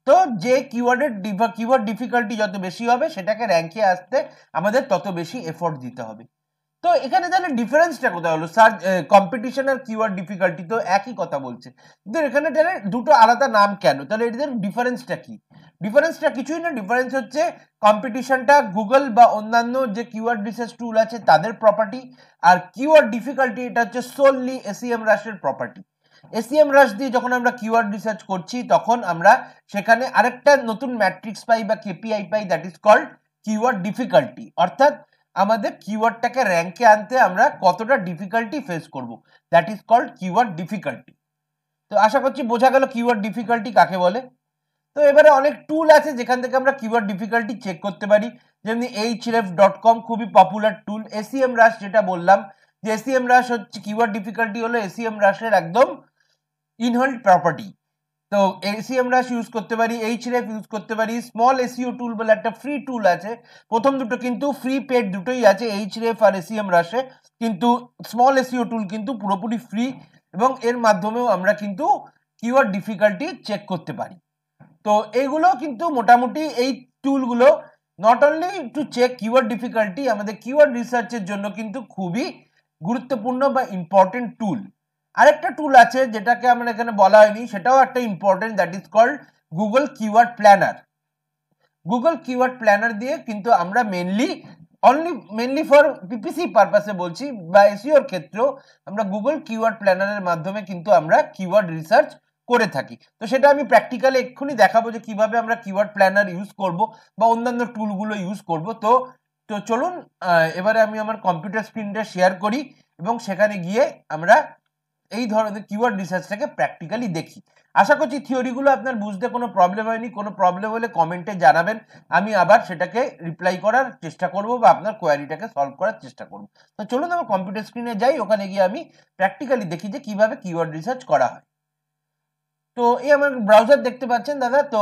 তো যে কিওয়ার্ড ডিফিকাল্টি যত বেশি হবে সেটাকে র্যাঙ্কে আসতে আমাদের তত বেশি এফোর্ট দিতে হবে। তো এখানে তাহলে ডিফারেন্সটা কোথায় হলো? সার্চ কম্পিটিশন আর কিওয়ার্ড ডিফিকাল্টি তো একই কথা বলছে, কিন্তু এখানে তাহলে দুটো আলাদা নাম কেন? তাহলে এদের ডিফারেন্সটা কি? ডিফারেন্সটা কিছুই না, ডিফারেন্স হচ্ছে কম্পিটিশনটা গুগল বা অন্যান্য যে কিওয়ার্ড রিসার্চ টুল আছে তাদের প্রপার্টি, আর কিওয়ার্ড ডিফিকাল্টি এটা হচ্ছে সোললি এসইএম রাশের প্রপার্টি। এসইএম রাশ দিয়ে যখন আমরা কিওয়ার্ড রিসার্চ করছি তখন আমরা সেখানে আরেকটা নতুন ম্যাট্রিক্স পাই বা কেপিআই পাই, that is called keyword difficulty. অর্থাৎ আমাদের কিওয়ার্ডটাকে র্যাঙ্কে আনতে আমরা কতটা ডিফিকাল্টি ফেস করব, that is called keyword difficulty. তো আশা করছি বোঝা গেল কিওয়ার্ড ডিফিকাল্টি কাকে বলে। তো এবারে অনেক টুল আছে যেখান থেকে আমরা কিওয়ার্ড ডিফিকাল্টি চেক করতে পারি, যেমনি href.com খুবই পপুলার টুল। এসইএম রাশ যেটা বললাম যে এসইএম রাশ হচ্ছে কিওয়ার্ড ডিফিকাল্টি হলো এসইএম রাশের একদম ইনহেল্ড প্রপার্টি। তো এসইএম রাশ ইউজ করতে পারি, href ইউজ করতে পারি, স্মল এসইও টুল বলে একটা ফ্রি টুল আছে। প্রথম দুটো কিন্তু ফ্রি পেড দুটোই আছে href আর এসইএম রাশে, কিন্তু স্মল এসইও টুল কিন্তু পুরোপুরি ফ্রি এবং এর মাধ্যমেও আমরা কিন্তু কিওয়ার্ড ডিফিকাল্টি চেক করতে পারি। তো এইগুলো কিন্তু মোটামুটি এই টুলগুলো not only to check keyword difficulty, আমাদের কিওয়ার্ড রিসার্চের জন্য কিন্তু খুবই গুরুত্বপূর্ণ বা ইম্পর্টেন্ট টুল। আরেকটা টুল আছে যেটাকে আমরা এখানে বলা হয়নি, সেটাও একটা important, that is called Google keyword planner. Google keyword planner দিয়ে কিন্তু আমরা মেনলি ফর পিপিসি পারপাসে বলছি বা এসইওর ক্ষেত্রেও আমরা গুগল কিওয়ার্ড প্ল্যানারের মাধ্যমে কিন্তু আমরা কিওয়ার্ড রিসার্চ করে থাকি। তো সেটা আমি প্র্যাকটিক্যালি এক্ষুনি দেখাবো যে কিভাবে আমরা কিওয়ার্ড প্ল্যানার ইউজ করব বা অন্যান্য টুলগুলো ইউজ করব। তো তো চলুন এবারে আমি আমার কম্পিউটার স্ক্রিনটা শেয়ার করি এবং সেখানে গিয়ে আমরা এই ধরনের কিওয়ার্ড রিসার্চটাকে প্র্যাকটিক্যালি দেখি। আশা করছি থিওরিগুলো আপনার বুঝতে কোনো প্রবলেম হয়নি। কোনো প্রবলেম হলে কমেন্টে জানাবেন, আমি আবার সেটাকে রিপ্লাই করার চেষ্টা করব বা আপনার কোয়ারিটাকে সলভ করার চেষ্টা করব। তো চলুন আমার কম্পিউটার স্ক্রিনে যাই, ওখানে গিয়ে আমি প্র্যাকটিক্যালি দেখি যে কিভাবে কিওয়ার্ড রিসার্চ করা হয়। তো এই আমার ব্রাউজার দেখতে পাচ্ছেন দাদা। তো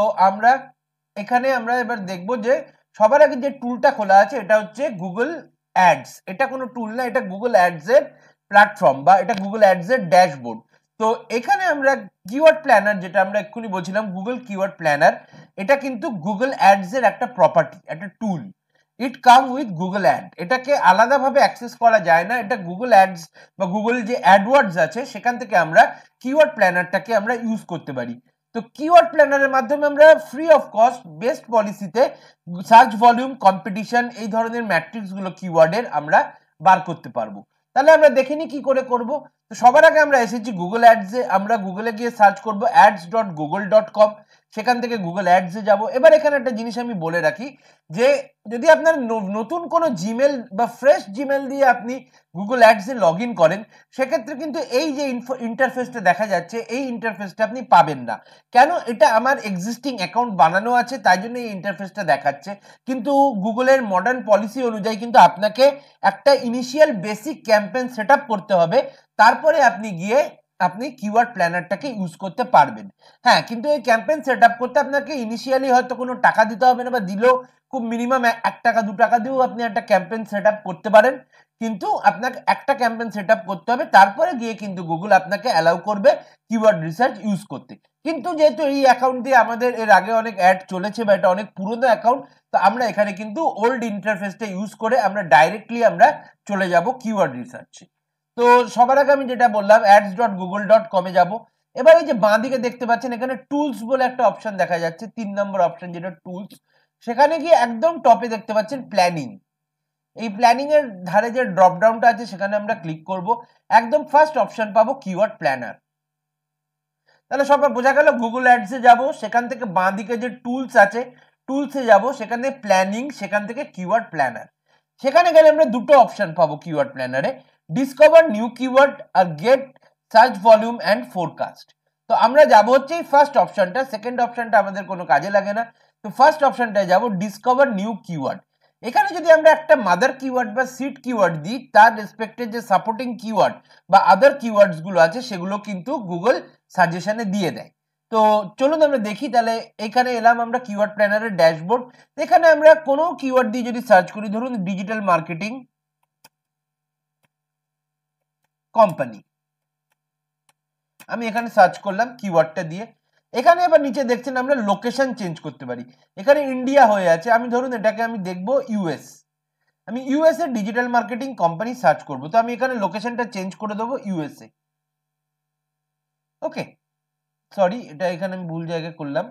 এখানে আমরা এবার দেখব যে সবার আগে যে টুলটা খোলা আছে এটা হচ্ছে গুগল অ্যাডস। এটা কোনো টুল না, এটা গুগল অ্যাডস এর প্ল্যাটফর্ম বা এটা গুগল অ্যাডস এর ড্যাশবোর্ড। তো এখানে আমরা কিওয়ার্ড প্ল্যানার, যেটা আমরা এক্ষুনি বলছিলাম গুগল কিওয়ার্ড প্ল্যানার, এটা কিন্তু গুগল অ্যাডস এর একটা প্রপার্টি, একটা টুল। ইট কাম উইথ গুগল অ্যাড। এটাকে আলাদাভাবে অ্যাক্সেস করা যায় না, এটা গুগল অ্যাডস বা গুগল যে অ্যাডওয়ার্ডস আছে সেখান থেকে আমরা কিওয়ার্ড প্ল্যানারটাকে আমরা ইউজ করতে পারি। তো কিওয়ার্ড প্ল্যানারের মাধ্যমে আমরা ফ্রি অফ কস্ট বেস্ট পলিসিতে সার্চ ভলিউম, কম্পিটিশন, এই ধরনের ম্যাট্রিক্সগুলো কিওয়ার্ডের আমরা বার করতে পারবো। তাহলে আমরা দেখিনি কি করে করব। তো সবার আগে আমরা এসেছি গুগল অ্যাডসে, আমরা গুগলে গিয়ে সার্চ করব ads.google.com, সেখান থেকে গুগল অ্যাডসে যাব। এবার এখানে একটা জিনিস আমি বলে রাখি যে যদি আপনার নতুন কোনো জিমেল বা ফ্রেশ জিমেল দিয়ে আপনি গুগল অ্যাডসে লগ ইন করেন, সেক্ষেত্রে কিন্তু এই যে ইন্টারফেসটা দেখা যাচ্ছে এই ইন্টারফেসটা আপনি পাবেন না। কেন? এটা আমার এক্সিস্টিং অ্যাকাউন্ট বানানো আছে তাই জন্য এই ইন্টারফেসটা দেখাচ্ছে, কিন্তু গুগলের মডার্ন পলিসি অনুযায়ী কিন্তু আপনাকে একটা initial basic campaign set up করতে হবে, তারপরে আপনি কিওয়ার্ড প্ল্যানারটাকে ইউজ করতে পারবেন। হ্যাঁ, কিন্তু এই ক্যাম্পেইন সেট আপ করতে আপনাকে ইনিশিয়ালি হয়তো কোনো টাকা দিতে হবে না, বা দিলেও খুব মিনিমাম 1 টাকা 2 টাকা দিয়েও আপনি একটা ক্যাম্পেইন সেট আপ করতে পারেন, কিন্তু আপনাকে একটা ক্যাম্পেইন সেট আপ করতে হবে, তারপরে গিয়ে কিন্তু গুগল আপনাকে অ্যালাউ করবে কিওয়ার্ড রিসার্চ ইউজ করতে। কিন্তু যেহেতু এই অ্যাকাউন্ট দিয়ে আমাদের এর আগে অনেক অ্যাড চলেছে বা এটা অনেক পুরনো অ্যাকাউন্ট, তো আমরা এখানে কিন্তু ওল্ড ইন্টারফেসটা ইউজ করে আমরা ডাইরেক্টলি চলে যাব কিওয়ার্ড রিসার্চে। তো সবার আগে আমি যেটা বললাম ads.google.com এ যাব। এবার এই যে বাঁ দিকে দেখতে পাচ্ছেন এখানে টুলস বলে একটা অপশন দেখা যাচ্ছে, 3 নম্বর অপশন যেটা টুলস, সেখানে গিয়ে একদম টপে দেখতে পাচ্ছেন প্ল্যানিং। এই প্ল্যানিং এর ধারে যে ড্রপ ডাউনটা আছে সেখানে আমরা ক্লিক করব, একদম ফার্স্ট অপশন পাবো কিওয়ার্ড প্ল্যানার। তাহলে সবার বোঝা গেল গুগল অ্যাডসে যাব, সেখান থেকে বাঁ দিকে যে টুলস আছে টুলসে যাব, সেখানে প্ল্যানিং, সেখান থেকে কিওয়ার্ড প্ল্যানার। সেখানে গেলে আমরা দুটো অপশন পাবো কিওয়ার্ড প্ল্যানারে, ডিসকভার নিউ কিওয়ার্ড আর get search volume and forecast. তো আমরা যাব হচ্ছে এই ফার্স্ট অপশনটা, সেকেন্ড অপশনটা আমাদের কোনো কাজে লাগে না। তো ফার্স্ট অপশনটায় যাব ডিসকভার নিউ কিওয়ার্ড। এখানে যদি আমরা একটা মাদার কিওয়ার্ড বা সিড কিওয়ার্ড দিই, তার রেসপেক্টে যে সাপোর্টিং কিওয়ার্ড বা আদার কিওয়ার্ডস গুলো আছে সেগুলো কিন্তু গুগল সাজেশনে দিয়ে দেয়। তো চলুন আমরা দেখি। তাহলে এখানে এলাম আমরা কিওয়ার্ড প্ল্যানারের ড্যাশবোর্ড। এখানে আমরা কোনো কিওয়ার্ড দিয়ে যদি সার্চ করি, ধরুন ডিজিটাল মার্কেটিং কোম্পানি, আমি এখানে সার্চ করলাম কিওয়ার্ডটা দিয়ে। এখানে এবার নিচে দেখছেন আমরা লোকেশন চেঞ্জ করতে পারি। এখানে ইন্ডিয়া হয়ে আছে, আমি ধরুন এটাকে আমি দেখবো ইউএস, আমি ইউএস এর ডিজিটাল মার্কেটিং কোম্পানি সার্চ করব, তো আমি এখানে লোকেশনটা চেঞ্জ করে দেবো ইউএসএ। ওকে, সরি এটা এখানে আমি ভুল জায়গায় করলাম।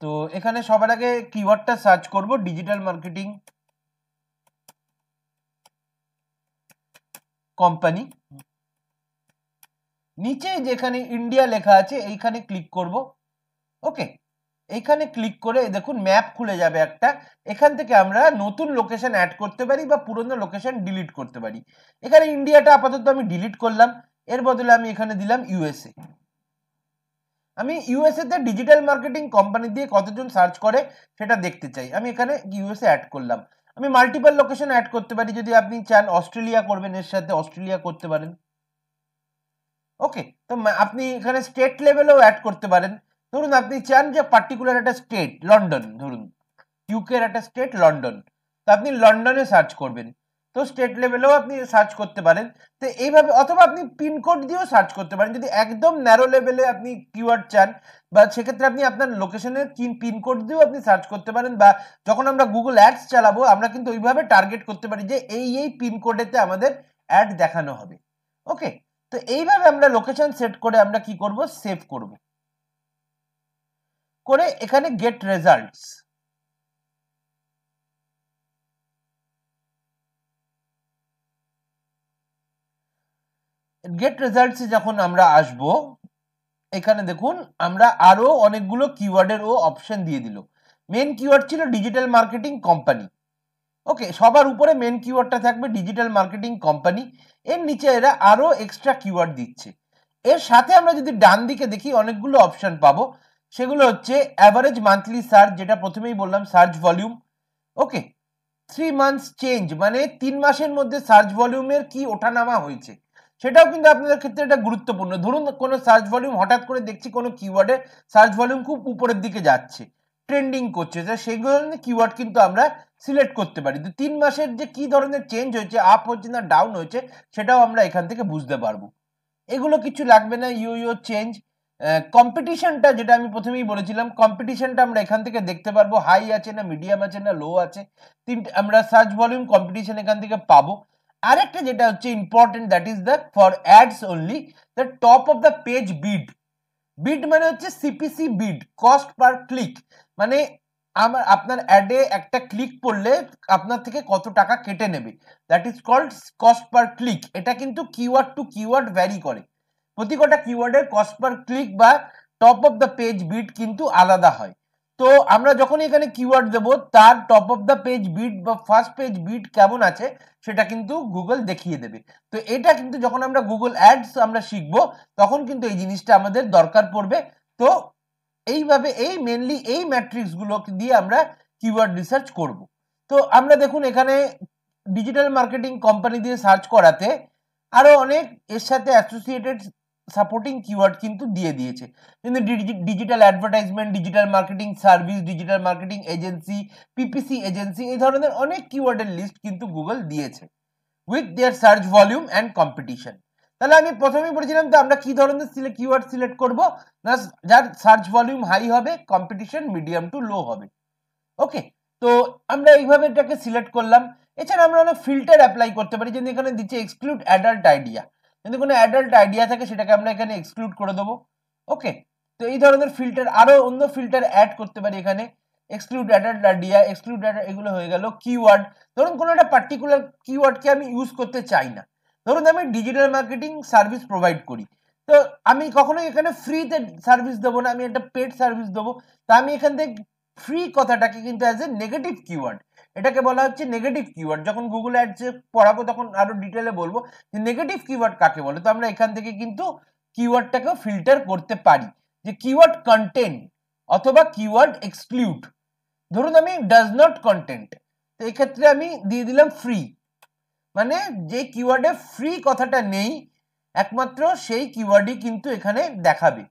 তো এখানে সবার আগে কিওয়ার্ডটা সার্চ করব ডিজিটাল মার্কেটিং কোম্পানি, নিচে যেখানে ইন্ডিয়া লেখা আছে এইখানে ক্লিক করব। ওকে, এইখানে ক্লিক করে দেখুন ম্যাপ খুলে যাবে একটা, এখান থেকে আমরা নতুন লোকেশন অ্যাড করতে পারি বা পুরনো লোকেশন ডিলিট করতে পারি। এখানে ইন্ডিয়াটা আপাতত আমি ডিলিট করলাম, এর বদলে আমি এখানে দিলাম ইউএসএ। আমি ইউএসএ তে ডিজিটাল মার্কেটিং কোম্পানি দিয়ে কতজন সার্চ করে সেটা দেখতে চাই, আমি এখানে ইউএসএ অ্যাড করলাম। আমি মাল্টিপল লোকেশন অ্যাড করতে পারি, যদি আপনি চান অস্ট্রেলিয়া করবেন এর সাথে অস্ট্রেলিয়া করতে পারেন। ওকে, তো আপনি এখানে স্টেট লেভেলেও অ্যাড করতে পারেন। ধরুন আপনি চান যে পার্টিকুলার একটা স্টেট লন্ডন, ধরুন ইউকের একটা স্টেট লন্ডন, তো আপনি লন্ডনে সার্চ করবেন, তো স্টেট লেভেলেও আপনি সার্চ করতে পারেন। তো এইভাবে, অথবা আপনি পিনকোড দিয়েও সার্চ করতে পারেন যদি একদম ন্যারো লেভেলে আপনি কিওয়ার্ড চান, বা সেক্ষেত্রে আপনি আপনার লোকেশনের পিনকোড দিয়েও আপনি সার্চ করতে পারেন। বা যখন আমরা গুগল অ্যাডস চালাবো আমরা কিন্তু ওইভাবে টার্গেট করতে পারি যে এই পিনকোডেতে আমাদের অ্যাড দেখানো হবে। ওকে, তো এইভাবে আমরা লোকেশন সেট করে আমরা কি করব, সেভ করব, করে এখানে গেট রেজাল্টস, গেট রেজাল্টসে যখন আমরা আসব, এখানে দেখুন আমরা আরো অনেকগুলো কিওয়ার্ডের ও অপশন দিয়ে দিল। মেন কিওয়ার্ড ছিল ডিজিটাল মার্কেটিং কোম্পানি। ওকে, সবার উপরে মেন কিওয়ার্ডটা থাকবে ডিজিটাল মার্কেটিং কোম্পানি, এর নিচে এরা আরো এক্সট্রা কিওয়ার্ড দিচ্ছে। এর সাথে আমরা যদি ডান দিকে দেখি অনেকগুলো অপশন পাবো, সেগুলো হচ্ছে অ্যাভারেজ মান্থলি সার্চ, যেটা প্রথমেই বললাম সার্চ ভলিউম। ওকে, 3 মান্থস চেঞ্জ, মানে 3 মাসের মধ্যে সার্চ ভলিউমের কি ওঠানামা হয়েছে, সেটাও কিন্তু আপনাদের ক্ষেত্রে এটা গুরুত্বপূর্ণ। ধরুন কোনো সার্চ ভলিউম হঠাৎ করে দেখছি কোনো কিওয়ার্ডে সার্চ ভলিউম খুব উপরের দিকে যাচ্ছে, ট্রেন্ডিং করছে, সেগুলো কিওয়ার্ড কিন্তু আমরা সিলেক্ট করতে পারি। তো 3 মাসের যে কি ধরনের চেঞ্জ হয়েছে, আপ হচ্ছে না ডাউন হয়েছে, সেটাও আমরা এখান থেকে বুঝতে পারবো। এগুলো কিছু লাগবে না, ইউ চেঞ্জ। কম্পিটিশনটা যেটা আমি প্রথমেই বলেছিলাম, কম্পিটিশনটা আমরা এখান থেকে দেখতে পারবো, হাই আছে না মিডিয়াম আছে না লো আছে, তিনটে আমরা সার্চ ভলিউম কম্পিটিশন এখান থেকে পাবো। আরেকটা যেটা হচ্ছে important, that is the for ads only the top of the page bid. Bid মানে হচ্ছে CPC bid, cost per click, মানে আপনার অ্যাডে একটা ক্লিক পড়লে আপনার থেকে কত টাকা কেটে নেবে, that is called cost per click. এটা কিন্তু কিওয়ার্ড টু কিওয়ার্ড ভ্যারি করে, প্রতি কটা কিওয়ার্ডের কস্ট পার ক্লিক বা top of the page bid কিন্তু আলাদা হয়। তো আমরা যখন এখানে কিওয়ার্ড দেবো তার top of the page bid বা ফার্স্ট পেজ বিট কেমন আছে সেটা কিন্তু গুগল দেখিয়ে দেবে। তো এটা কিন্তু যখন আমরা গুগল অ্যাডস আমরা শিখবো তখন কিন্তু এই জিনিসটা আমাদের দরকার পড়বে। তো এইভাবে এই মেনলি এই ম্যাট্রিক্স গুলো দিয়ে আমরা কিওয়ার্ড রিসার্চ করব। তো আমরা দেখুন এখানে ডিজিটাল মার্কেটিং কোম্পানি দিয়ে সার্চ করাতে আরো অনেক এর সাথে অ্যাসোসিয়েটেড সাপোর্টিং কিওয়ার্ড কিন্তু দিয়ে দিয়েছে, কিন্তু digital advertisement, digital marketing service, digital marketing agency, PPC agency, এই ধরনের অনেক কিওয়ার্ডের লিস্ট কিন্তু গুগল দিয়েছে with their search volume and competition. তাহলে আমি প্রথমেই বলেছিলাম তো আমরা কি ধরনের কিওয়ার্ড সিলেক্ট করব না, যার সার্চ ভলিউম হাই হবে, কম্পিটিশন মিডিয়াম টু লো হবে। ওকে, তো আমরা এইভাবে এটাকে সিলেক্ট করলাম। এছাড়া আমরা অনেক ফিল্টার অ্যাপ্লাই করতে পারি, যেমন এখানে দিচ্ছে এক্সক্লুড অ্যাডাল্ট আইডিয়া, যদি কোনো অ্যাডাল্ট আইডিয়া থাকে সেটাকে আমরা এখানে এক্সক্লুড করে দেবো। ওকে, তো এই ধরনের ফিল্টার, আরো অন্য ফিল্টার অ্যাড করতে পারি এখানে, এক্সক্লুড অ্যাডাল্ট আইডিয়া, এক্সক্লুড এগুলো হয়ে গেল কিওয়ার্ড। ধরুন কোনো একটা পার্টিকুলার কিওয়ার্ডকে আমি ইউজ করতে চাই না, ধরুন আমি ডিজিটাল মার্কেটিং সার্ভিস প্রোভাইড করি, তো আমি কখনোই এখানে ফ্রিতে সার্ভিস দেবো না, আমি একটা পেড সার্ভিস দেবো। তা আমি এখান থেকে ফ্রি কথাটাকে কিন্তু অ্যাজ এ নেগেটিভ কিওয়ার্ড, এটাকে বলা হচ্ছে নেগেটিভ কিওয়ার্ড। যখন গুগল অ্যাডসে পড়াবো তখন আরো ডিটেলে বলবো যে নেগেটিভ কিওয়ার্ড কাকে বলে। তো আমরা এখান থেকে কিন্তু কিওয়ার্ডটাকেও ফিল্টার করতে পারি, যে কিওয়ার্ড কন্টেন্ট অথবা কিওয়ার্ড এক্সক্লুড। ধরুন আমি ডাজ নট কন্টেন্ট, তো এক্ষেত্রে আমি দিয়ে দিলাম ফ্রি, মানে যে কিওয়ার্ডে ফ্রি কথাটা নেই একমাত্র সেই কিওয়ার্ডই কিন্তু এখানে দেখাবে।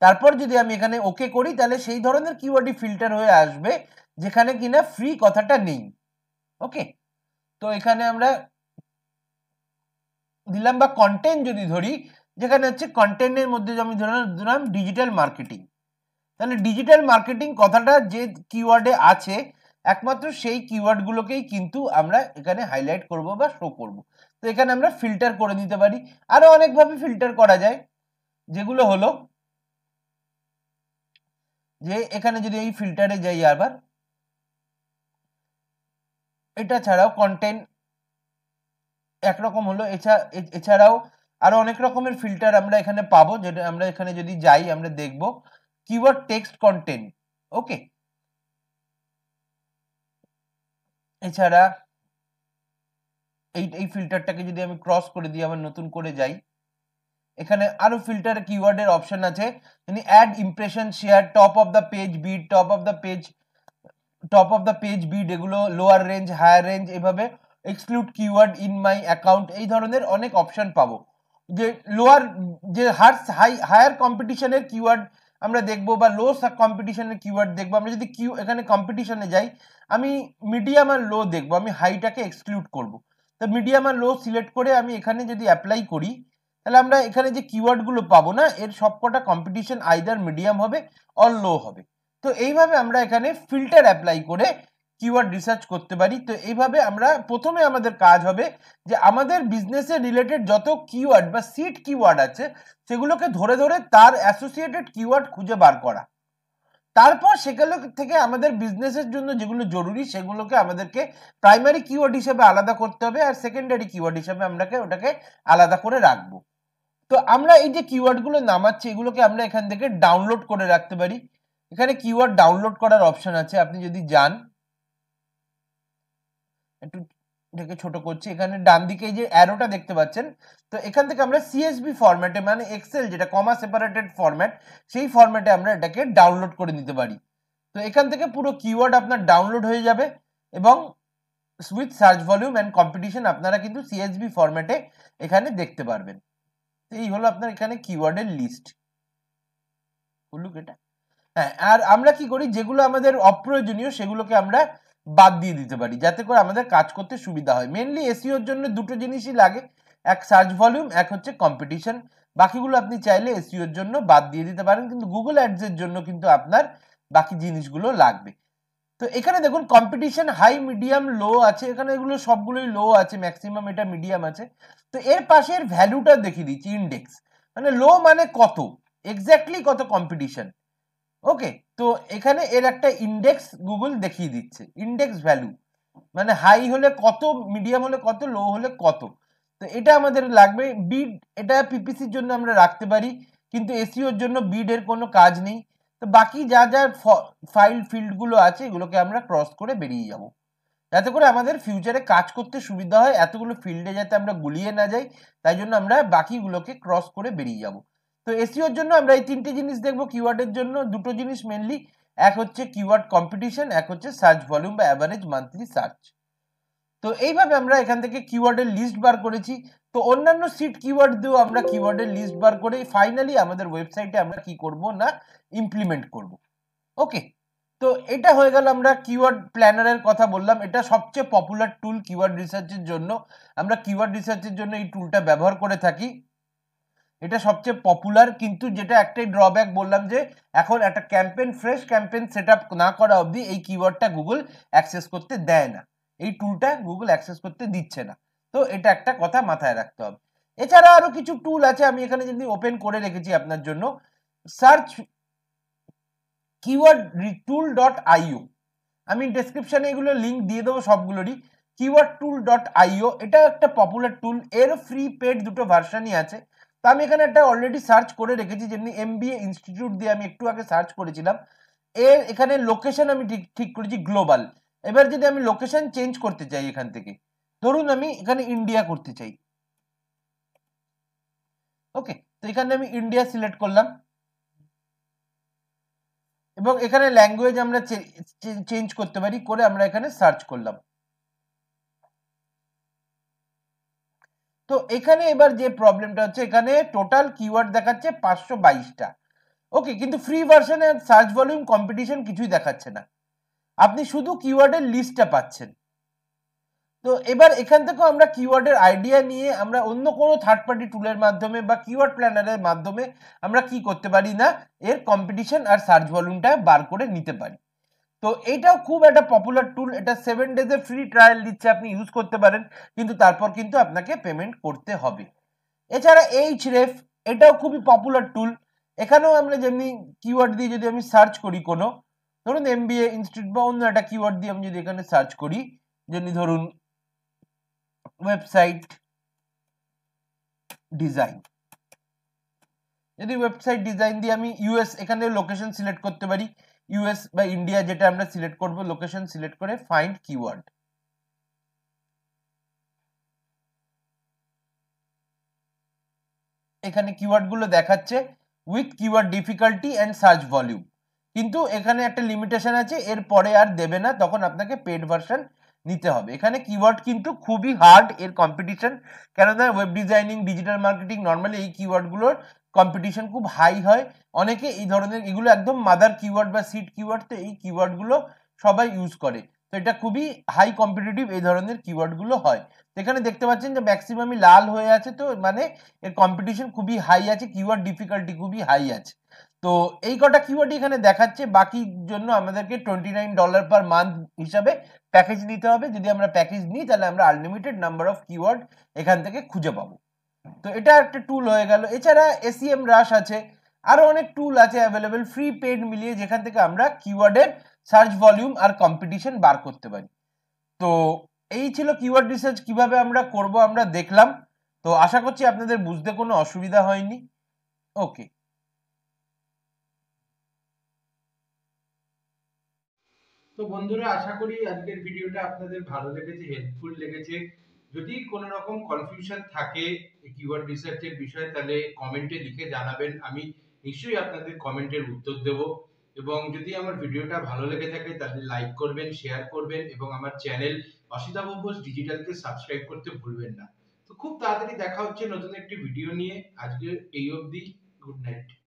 তারপর যদি আমি এখানে ওকে করি তাহলে সেই ধরনের কিওয়ার্ডই ফিল্টার হয়ে আসবে যেখানে কিনা ফ্রি কথাটা নেই। ওকে, তো এখানে আমরা দিলাম, বা কন্টেন্ট যদি ধরি, যেখানে হচ্ছে কন্টেন্টের মধ্যে আমি ধরলাম ডিজিটাল মার্কেটিং, তাহলে ডিজিটাল মার্কেটিং কথাটা যে কিওয়ার্ডে আছে একমাত্র সেই কিওয়ার্ডগুলোকেই কিন্তু আমরা এখানে হাইলাইট করব বা শো করব। তো এখানে আমরা ফিল্টার করে দিতে পারি, আরো অনেকভাবে ফিল্টার করা যায়, যেগুলো হলো যে এখানে যদি এই ফিল্টারে যাই আবার, এটা ছাড়াও কন্টেন্ট একরকম হলো, এছাড়াও আরো অনেক রকমের ফিল্টার আমরা এখানে পাবো, যেটা আমরা এখানে যদি যাই আমরা দেখব কিওয়ার্ড টেক্সট কন্টেন্ট। ওকে, এছাড়া এই ফিল্টারটাকে যদি আমি ক্রস করে দিই আবার নতুন করে যাই, এখানে আরো ফিল্টার কিওয়ার্ডের অপশন আছে, মানে ad impression, share, top of the page bid, top of the page bid, এগুলো লোয়ার রেঞ্জ, হায়ার রেঞ্জ, এভাবে exclude keyword in my account, এই ধরনের অনেক অপশন পাবো। যে লোয়ার, যে হায়ার কম্পিটিশনের কিওয়ার্ড আমরা দেখবো বা লো কম্পিটিশনের কিওয়ার্ড দেখবো। আমরা যদি এখানে কম্পিটিশনে যাই, আমি মিডিয়াম আর লো দেখবো, আমি হাইটাকে এক্সক্লুড করব। তো মিডিয়াম আর লো সিলেক্ট করে আমি এখানে যদি অ্যাপ্লাই করি, তাহলে আমরা এখানে যে কিওয়ার্ডগুলো পাবো না, এর সবকটা কম্পিটিশন আইদার মিডিয়াম হবে অর লো হবে। তো এইভাবে আমরা এখানে ফিল্টার অ্যাপ্লাই করে কিওয়ার্ড রিসার্চ করতে পারি। তো এইভাবে আমরা প্রথমে আমাদের কাজ হবে যে আমাদের বিজনেসের রিলেটেড যত কিওয়ার্ড বা সিট কিওয়ার্ড আছে সেগুলোকে ধরে ধরে তার অ্যাসোসিয়েটেড কিওয়ার্ড খুঁজে বার করা। তারপর সেগুলো থেকে আমাদের বিজনেসের জন্য যেগুলো জরুরি সেগুলোকে আমাদেরকে প্রাইমারি কিওয়ার্ড হিসেবে আলাদা করতে হবে, আর সেকেন্ডারি কিওয়ার্ড হিসেবে আমরা ওটাকে আলাদা করে রাখবো। তো আমরা এই যে কিওয়ার্ডগুলো নামাচ্ছি এগুলোকে আমরা এখান থেকে ডাউনলোড করে রাখতে পারি। এখানে কিওয়ার্ড ডাউনলোড করার অপশন আছে, আপনি যদি যান, একটু এটাকে ছোট করছি, এখানে ডান দিকে এই যে অ্যারোটা দেখতে পাচ্ছেন, তো এখান থেকে আমরা সিএসভি ফরম্যাটে, মানে এক্সেল যেটা কমা সেপারেটেড ফরম্যাট, সেই ফরম্যাটে আমরা এটাকে ডাউনলোড করে নিতে পারি। তো এখান থেকে পুরো কিওয়ার্ড আপনার ডাউনলোড হয়ে যাবে এবং with search volume and competition আপনারা কিন্তু সিএসভি ফরম্যাটে এখানে দেখতে পারবেন। এই হলো আপনার এখানে কিওয়ার্ডের লিস্ট। হলো এটা। হ্যাঁ, আর আমরা কি করি, যেগুলো আমাদের অপ্রয়োজনীয় সেগুলোকে আমরা বাদ দিয়ে দিতে পারি, যাতে করে আমাদের কাজ করতে সুবিধা হয়। মেনলি এসইওর জন্য দুটো জিনিসই লাগে, এক সার্চ ভলিউম, এক হচ্ছে কম্পিটিশন। বাকিগুলো আপনি চাইলে এসইওর জন্য বাদ দিয়ে দিতে পারেন, কিন্তু গুগল অ্যাডসের জন্য কিন্তু আপনার বাকি জিনিসগুলো লাগবে। তো এখানে দেখুন কম্পিটিশন হাই, মিডিয়াম, লো আছে, এখানে এগুলো সবগুলোই লো আছে, ম্যাক্সিমাম এটা মিডিয়াম আছে। তো এর পাশের ভ্যালুটা দেখিয়ে দিচ্ছি, ইন্ডেক্স, মানে লো মানে কত, এক্স্যাক্টলি কত কম্পিটিশন। ওকে, তো এখানে এর একটা ইন্ডেক্স গুগল দেখিয়ে দিচ্ছে, ইন্ডেক্স ভ্যালু, মানে হাই হলে কত, মিডিয়াম হলে কত, লো হলে কত। তো এটা আমাদের লাগবে। বিড, এটা পিপিসির জন্য আমরা রাখতে পারি, কিন্তু এসইওর জন্য বিড এর কোনো কাজ নেই। তো বাকি যা যা ফাইল ফিল্ডগুলো আছে এগুলোকে আমরা ক্রস করে বেরিয়ে যাব, যাতে করে আমাদের ফিউচারে কাজ করতে সুবিধা হয়, এতগুলো ফিল্ডে যাতে আমরা গুলিয়ে না যাই, তাই জন্য আমরা বাকিগুলোকে ক্রস করে বেরিয়ে যাব। তো এসইওর জন্য আমরা এই তিনটে জিনিস দেখবো, কিওয়ার্ডের জন্য দুটো জিনিস মেনলি, এক হচ্ছে কিওয়ার্ড কম্পিটিশন, এক হচ্ছে সার্চ ভলিউম বা অ্যাভারেজ মান্থলি সার্চ। তো এইভাবে আমরা এখান থেকে কিওয়ার্ডের লিস্ট বার করেছি। তো অন্যান্য সিট কিওয়ার্ড দিয়েও আমরা কিওয়ার্ডের লিস্ট বার করে ফাইনালি আমাদের ওয়েবসাইটে আমরা কি করব না ইমপ্লিমেন্ট করব। ওকে, তো এটা হয়ে গেল, আমরা কিওয়ার্ড প্ল্যানারের কথা বললাম, এটা সবচেয়ে পপুলার টুল কিওয়ার্ড রিসার্চের জন্য। আমরা কিওয়ার্ড রিসার্চের জন্য এই টুলটা ব্যবহার করে থাকি, এটা সবচেয়ে পপুলার। কিন্তু যেটা একটাই ড্রব্যাক বললাম, যে এখন একটা campaign, fresh campaign set up না করা অবধি এই কিওয়ার্ডটা গুগল অ্যাক্সেস করতে দেয় না, এই টুলটা গুগল অ্যাক্সেস করতে দিচ্ছে না। তো এটা একটা কথা মাথায় রাখতে হবে। এছাড়া আরো কিছু টুল আছে, আমি এখানে যদি ওপেন করে রেখেছি আপনার জন্য, সার্চ কিওয়ার্ড টুল ডট আইও, আমি ডেসক্রিপশনে এগুলো লিঙ্ক দিয়ে দেবো সবগুলোরই। কিওয়ার্ড টুল ডট আইও, এটা একটা পপুলার টুল, এর ফ্রি পেড দুটো ভার্সানই আছে। তো আমি এখানে একটা অলরেডি সার্চ করে রেখেছি, যেমনি এমবিএ ইনস্টিটিউট দিয়ে আমি একটু আগে সার্চ করেছিলাম। এর এখানে লোকেশন আমি ঠিক করেছি গ্লোবাল। এবার যদি আমি লোকেশন চেঞ্জ করতে চাই এখান থেকে, ধরুন আমি এখানে ইন্ডিয়া করতে চাই, ওকে, তো এখানে আমি ইন্ডিয়া সিলেক্ট করলাম এবং এখানে ল্যাঙ্গুয়েজ আমরা চেঞ্জ করতে পারি, করে আমরা এখানে সার্চ করলাম। তো এখানে এবার যে প্রবলেমটা হচ্ছে, এখানে টোটাল কিওয়ার্ড দেখাচ্ছে 522টা, ওকে, কিন্তু ফ্রি ভার্সনে সার্চ ভলিউম, কম্পিটিশন কিছুই দেখাচ্ছে না, আপনি শুধু কিওয়ার্ডের লিস্টটা পাচ্ছেন। তো এবার এখান থেকেও আমরা কিওয়ার্ডের আইডিয়া নিয়ে আমরা অন্য কোনো থার্ড পার্টি টুলের মাধ্যমে বা কিওয়ার্ড প্ল্যানারের মাধ্যমে আমরা কি করতে পারি না, এর কম্পিটিশন আর সার্চ ভলিউমটা বার করে নিতে পারি। তো এইটাও খুব একটা পপুলার টুল, এটা 7 ডেজের ফ্রি ট্রায়াল দিচ্ছে, আপনি ইউজ করতে পারেন, কিন্তু তারপর কিন্তু আপনাকে পেমেন্ট করতে হবে। এছাড়া এইচরেফ, এটাও খুবই পপুলার টুল। এখানেও আমরা যেমনি কিওয়ার্ড দিয়ে যদি আমি সার্চ করি কোনো, ধরুন এমবিএ ইনস্টিটিউট বা অন্য একটা কিওয়ার্ড দিয়ে আমি যদি এখানে সার্চ করি, যেমনি ধরুন ওয়েবসাইট ডিজাইন, যদি ওয়েবসাইট ডিজাইন দিয়ে আমি ইউএস, এখানে লোকেশন সিলেক্ট করতে পারি, ইউএস বা ইন্ডিয়া যেটা আমরা সিলেক্ট করব, লোকেশন সিলেক্ট করে ফাইন্ড কিওয়ার্ড। এখানে কিওয়ার্ড গুলো দেখাচ্ছে with keyword difficulty and search volume, কিন্তু এখানে একটা লিমিটেশন আছে, এর পরে আর দেবে না, তখন আপনাকে পেড ভার্সন নিতে হবে। এখানে কিওয়ার্ড কিন্তু খুবই হার্ড এর কম্পিটিশন, কেননা web designing, digital marketing, normally এই কিওয়ার্ডগুলোর কম্পিটিশন খুব হাই হয়। অনেকে এই ধরনের, এগুলো একদম মাদার কিওয়ার্ড বা সিড কিওয়ার্ড, তো এই কিওয়ার্ডগুলো সবাই ইউজ করে, তো এটা খুবই হাই কম্পিটিটিভ এই ধরনের কিওয়ার্ডগুলো হয়। এখানে দেখতে পাচ্ছেন যে ম্যাক্সিমামই লাল হয়ে আছে, তো মানে এর কম্পিটিশন খুবই হাই আছে, কিওয়ার্ড ডিফিকাল্টি খুবই হাই আছে। তো এই কটা কিওয়ার্ড এখানে দেখাচ্ছে, বাকির জন্য আমাদেরকে $29 পার মান্থ হিসাবে প্যাকেজ নিতে হবে। যদি আমরা প্যাকেজ নিই তাহলে আমরা আনলিমিটেড নাম্বার অফ কিওয়ার্ড এখান থেকে খুঁজে পাবো। তো এটা একটা টুল হয়ে গেল। এছাড়া এসইএম রাশ আছে, আরো অনেক টুল আছে অ্যাভেলেবেল ফ্রি পেড মিলিয়ে, যেখান থেকে আমরা কিওয়ার্ডের সার্চ ভলিউম আর কম্পিটিশন বার করতে পারি। তো এই ছিল কিওয়ার্ড রিসার্চ কিভাবে আমরা করব, আমরা দেখলাম। তো আশা করছি আপনাদের বুঝতে কোনো অসুবিধা হয়নি। ওকে। তো বন্ধুরা, আশা করি আজকের ভিডিওটা আপনাদের ভালো লেগেছে, হেল্পফুল লেগেছে। যদি কোনো রকম কনফিউশন থাকে কিওয়ার্ড রিসার্চের বিষয়ে, তাহলে কমেন্টে লিখে জানাবেন, আমি নিশ্চয়ই আপনাদের কমেন্টের উত্তর দেব। এবং যদি আমার ভিডিওটা ভালো লেগে থাকে তাহলে লাইক করবেন, শেয়ার করবেন, এবং আমার চ্যানেল অসিতাভ বোস ডিজিটালকে সাবস্ক্রাইব করতে ভুলবেন না। তো খুব তাড়াতাড়ি দেখা হচ্ছে নতুন একটি ভিডিও নিয়ে। আজকে এই অবধি, গুড নাইট।